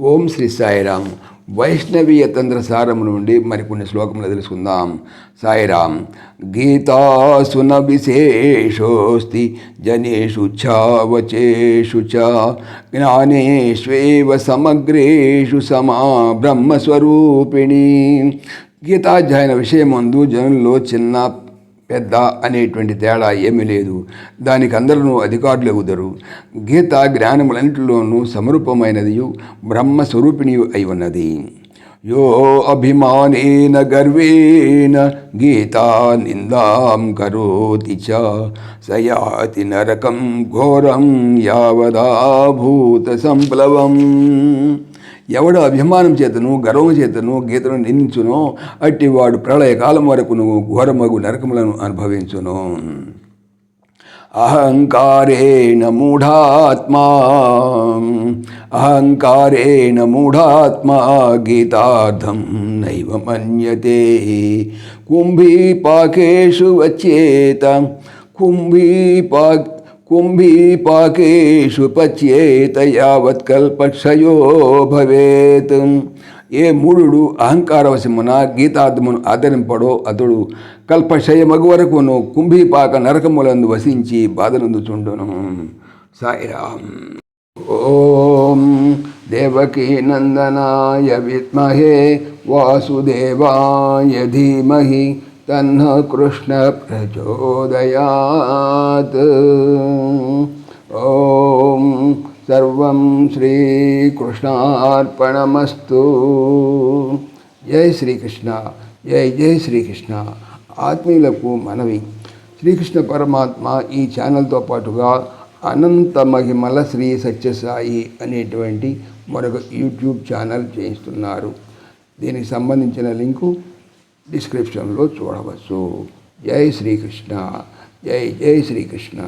ఓం శ్రీ సాయిరామ్. వైష్ణవీయ తంత్ర సారము నుండి మరికొన్ని శ్లోకములు తెలుసుకుందాం. సాయిరామ్. గీతాసున విశేషోస్తి జనేషు ఛావచేషు చ జ్ఞానేష్వేవ సమగ్రేషు సమా బ్రహ్మస్వరూపిణి. గీతాధ్యాయన విషయమందు జనుల్లో చిన్న పెద్ద అనేటువంటి తేడా ఏమీ లేదు. దానికి అందరూ అధికారులు ఎగుదరు. గీత జ్ఞానములన్నింటిలోనూ సమరూపమైనదియు బ్రహ్మస్వరూపిణి అయి ఉన్నది. యో అభిమానేన గర్వేణ గీతా నిందాం కరోతి చ సయాతి నరకం ఘోరం యావదాభూత సంప్లవం. ఎవడు అభిమానం చేతను గర్వం చేతను గీతను నిందించునో అట్టివాడు ప్రళయకాలం వరకును ఘోరమగు నరకములను అనుభవించును. అహంకారేణ మూఢాత్మా గీతార్థం నైవ మన్యతే. కుంభీపాకేషు వచ్చేత కుంభీపాకేషు పచ్యేత యావత్ కల్పక్షయో భవేత్. ఏ మూఢుడు అహంకారవశమున గీతార్థమును ఆదరింపడో అతడు కల్పక్షయమగు వరకును కుంభీపాక నరకములందు వసించి బాధనందుచుండును. సాయిరామ్. ఓం దేవకీ నందనాయ విద్మహే వాసుదేవాయ ధీమహి తన్న కృష్ణ ప్రచోదయాత్. ఓం సర్వం శ్రీకృష్ణార్పణమస్తు. జై శ్రీకృష్ణ. జై జై శ్రీకృష్ణ. ఆత్మీయులకు మనవి, శ్రీకృష్ణ పరమాత్మ ఈ ఛానల్తో పాటుగా అనంత మహిమల శ్రీ సత్యసాయి అనేటువంటి మరొక యూట్యూబ్ ఛానల్ చేయిస్తున్నారు. దీనికి సంబంధించిన లింకు డిస్క్రిప్షన్లో చూడవచ్చు. జై శ్రీకృష్ణ. జై జై శ్రీకృష్ణ.